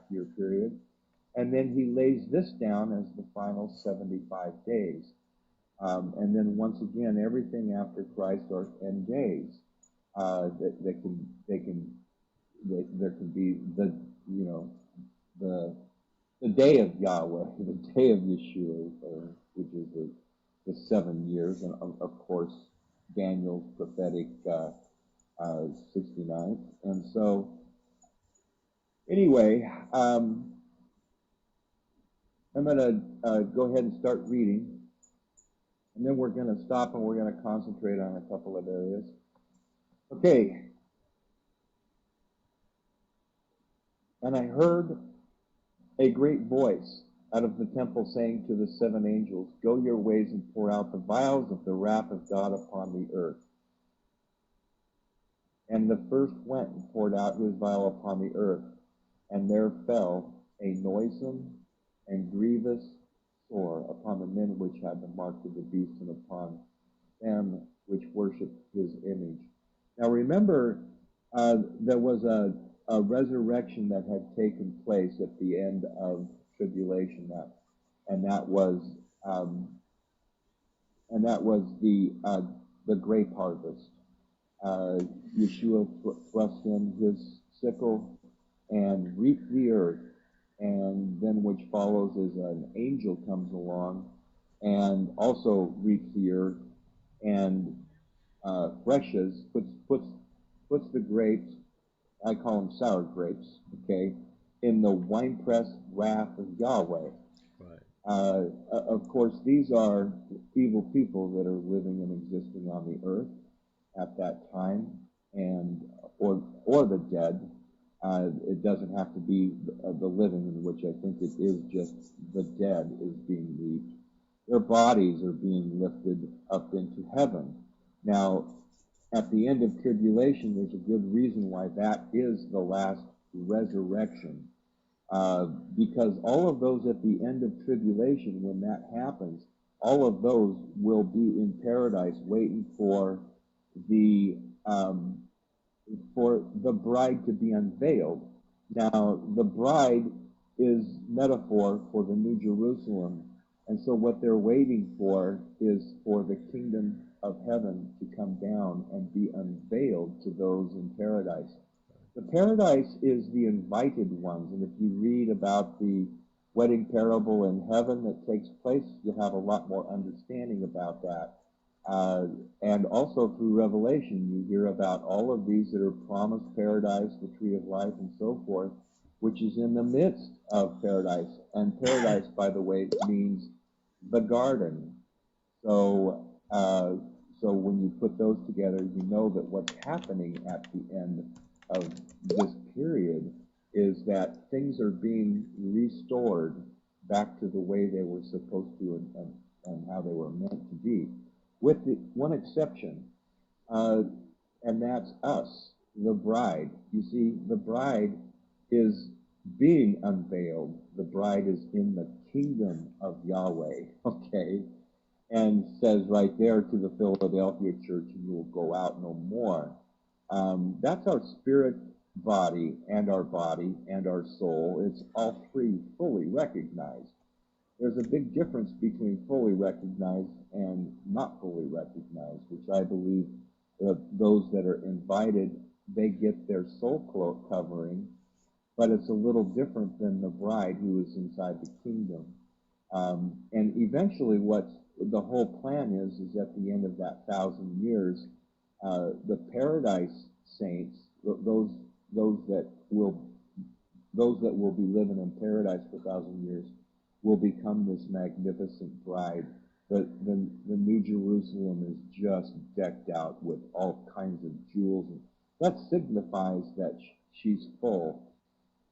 year period. And then he lays this down as the final 75 days. And then once again, everything after Christ are 10 days. There can be the day of Yahweh, the day of Yeshua, which is the 7 years, and of course Daniel's prophetic 69th. And so, anyway, I'm going to go ahead and start reading, and then we're going to stop and we're going to concentrate on a couple of areas. Okay. And I heard a great voice out of the temple saying to the 7 angels, "Go your ways and pour out the vials of the wrath of God upon the earth." And the first went and poured out his vial upon the earth, and there fell a noisome and grievous sore upon the men which had the mark of the beast, and upon them which worshipped his image. Now remember, there was a resurrection that had taken place at the end of tribulation, and that was the grape harvest. Yeshua thrust in his sickle and reaped the earth, and then which follows is an angel comes along and also reaps the earth and threshes, puts the grapes, I call them sour grapes, okay, in the winepress wrath of Yahweh. Right. Of course, these are evil people that are living and existing on the earth at that time, and or the dead. It doesn't have to be the living, in which I think it is just the dead is being reaped. Their bodies are being lifted up into heaven. Now, at the end of tribulation, there's a good reason why that is the last resurrection. Because all of those at the end of tribulation, when that happens, all of those will be in paradise waiting for the bride to be unveiled. Now, the bride is metaphor for the New Jerusalem, and so what they're waiting for is for the kingdom of heaven to come down and be unveiled to those in paradise. The paradise is the invited ones, and if you read about the wedding parable in heaven that takes place, you'll have a lot more understanding about that. And also through Revelation, you hear about all of these that are promised paradise, the tree of life, and so forth, which is in the midst of paradise. And paradise, by the way, means the garden. So when you put those together, you know that what's happening at the end of this period is that things are being restored back to the way they were supposed to and how they were meant to be, with the one exception, and that's us, the bride. You see, the bride is being unveiled. The bride is in the kingdom of Yahweh, okay? And says right there to the Philadelphia church, "You will go out no more." That's our spirit body and our soul. It's all three fully recognized. There's a big difference between fully recognized and not fully recognized, which I believe those that are invited, they get their soul covering, but it's a little different than the bride who is inside the kingdom. And eventually what the whole plan is at the end of that 1,000 years, the paradise saints, those that will be living in paradise for 1,000 years, will become this magnificent bride. The New Jerusalem is just decked out with all kinds of jewels. And that signifies that she's full.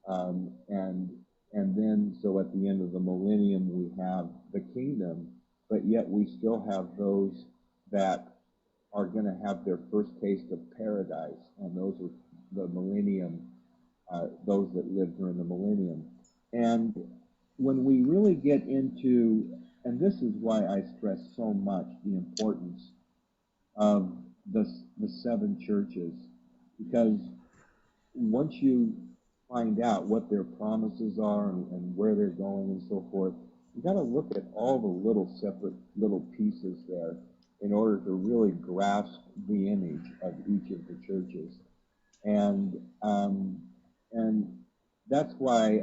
And then, so at the end of the millennium, we have the kingdom, but yet we still have those that are going to have their first taste of paradise, and those are the millennium, those that live during the millennium. And when we really get into, and this is why I stress so much the importance of the 7 churches, because once you find out what their promises are and where they're going and so forth, you got to look at all the little separate little pieces there in order to really grasp the image of each of the churches. And that's why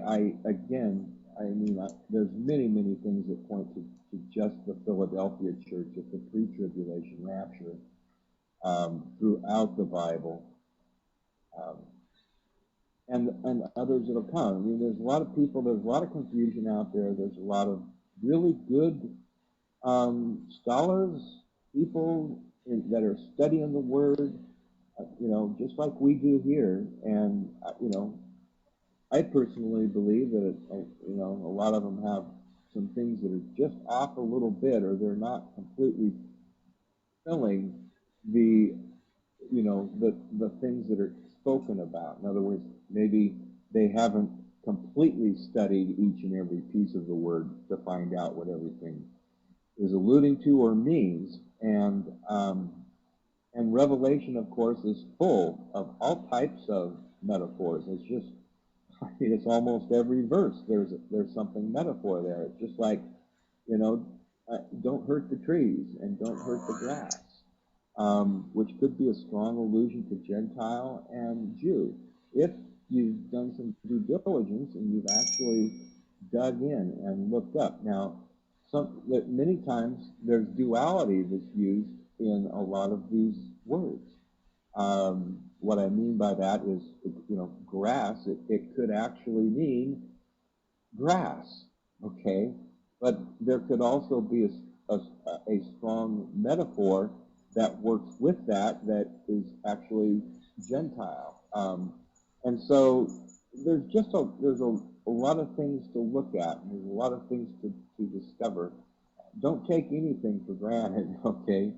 there's many things that point to just the Philadelphia church at the pre-tribulation rapture throughout the Bible. And others that will come. I mean, there's a lot of people, there's a lot of confusion out there. There's a lot of really good scholars, people that are studying the Word, just like we do here. And, I personally believe that, a lot of them have some things that are just off a little bit, or they're not completely filling the the things that are spoken about. In other words, maybe they haven't completely studied each and every piece of the Word to find out what everything is alluding to or means. And Revelation, of course, is full of all types of metaphors. It's almost every verse. There's something metaphor there. It's just like, don't hurt the trees and don't hurt the grass. Which could be a strong allusion to Gentile and Jew. If you've done some due diligence and you've actually dug in and looked up. Now, many times there's duality that's used in a lot of these words. What I mean by that is, grass, it could actually mean grass, okay? But there could also be a strong metaphor that works with that is actually Gentile. And so there's a lot of things to look at, and there's a lot of things to discover. Don't take anything for granted, okay?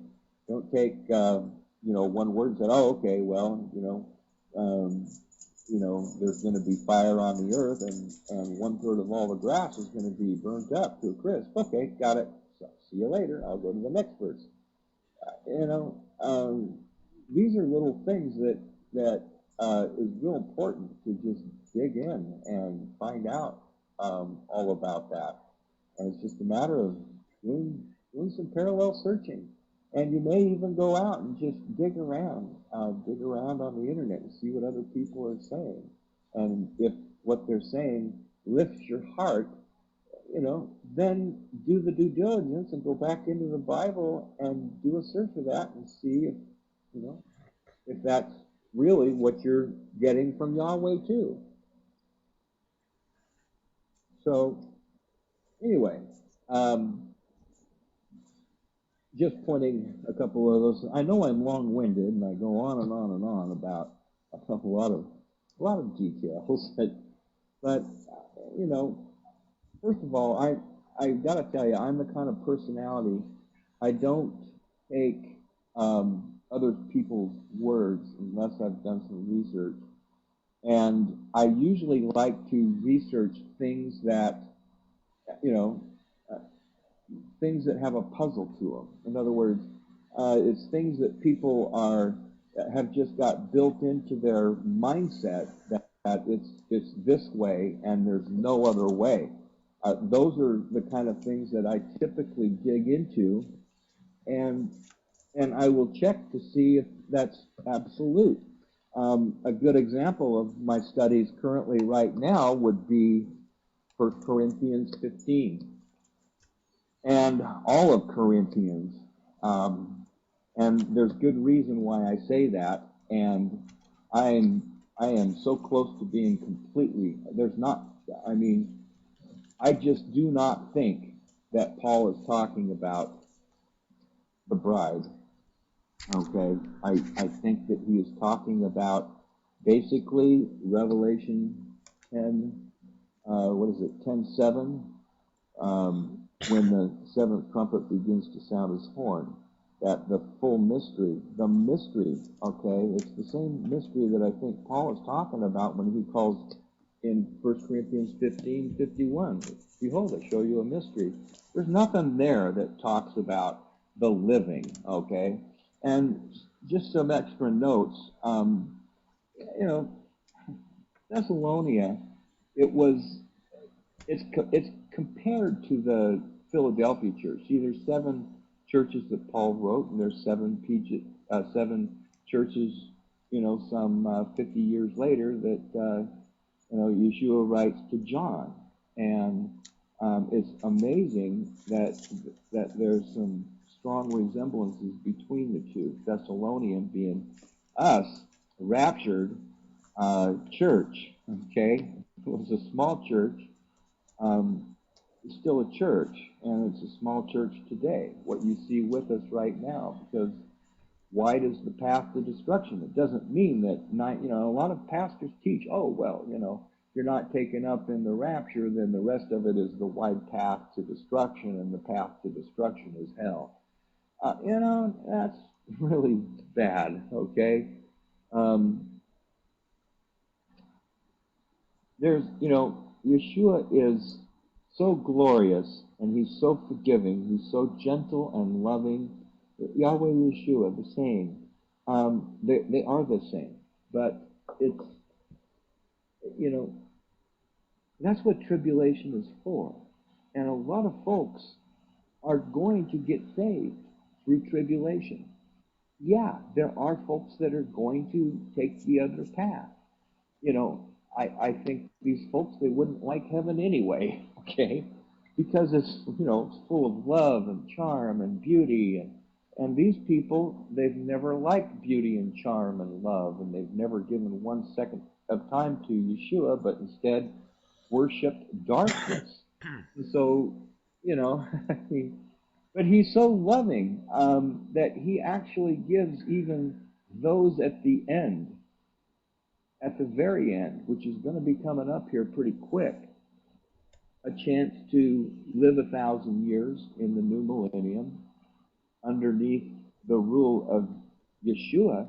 Don't take, one word and say, oh, okay, well, there's going to be fire on the earth, and 1/3 of all the grass is going to be burnt up to a crisp. Okay, got it. So, see you later. I'll go to the next verse. These are little things that is real important to just dig in and find out all about that. And it's just a matter of doing some parallel searching. And you may even go out and just dig around on the internet and see what other people are saying. And if what they're saying lifts your heart, then do the due diligence and go back into the Bible and do a search for that and see if that's really what you're getting from Yahweh too. So anyway, just pointing a couple of those. I know I'm long-winded and I go on and on and on about a lot of details, but first of all, I gotta tell you, I'm the kind of personality, I don't take other people's words unless I've done some research. And I usually like to research things that, things that have a puzzle to them. In other words, it's things that people have just got built into their mindset that it's this way and there's no other way. Those are the kind of things that I typically dig into, and I will check to see if that's absolute. A good example of my studies currently right now would be 1 Corinthians 15 and all of Corinthians. And there's good reason why I say that, and I am so close to being completely, I just do not think that Paul is talking about the bride. Okay, I think that he is talking about basically Revelation 10, 10:7, when the seventh trumpet begins to sound his horn, that the full mystery, okay, it's the same mystery that I think Paul is talking about when he calls in 1 Corinthians 15:51, behold, I show you a mystery. There's nothing there that talks about the living, okay? And just some extra notes, Thessalonia, it was it's compared to the Philadelphia church. See, there's seven churches that Paul wrote, and there's seven churches, some 50 years later that Yeshua writes to John, and it's amazing that there's some strong resemblances between the two. Thessalonian being us, raptured church. Okay, it was a small church. It's still a church, and it's a small church today. What you see with us right now, because wide is the path to destruction. It doesn't mean that a lot of pastors teach, oh well, if you're not taken up in the rapture, then the rest of it is the wide path to destruction, and the path to destruction is hell. That's really bad. Okay, um, Yeshua is so glorious, and he's so forgiving. He's so gentle and loving. Yahweh Yeshua, the same. They are the same, but it's you know that's what tribulation is for, and a lot of folks are going to get saved through tribulation. Yeah, there are folks that are going to take the other path. I think these folks, they wouldn't like heaven anyway, okay? Because it's full of love and charm and beauty. And these people, they've never liked beauty and charm and love, and they've never given 1 second of time to Yeshua, but instead worshiped darkness. And so, I mean, but he's so loving that he actually gives even those at the very end, which is going to be coming up here pretty quick, a chance to live 1,000 years in the new millennium underneath the rule of Yeshua,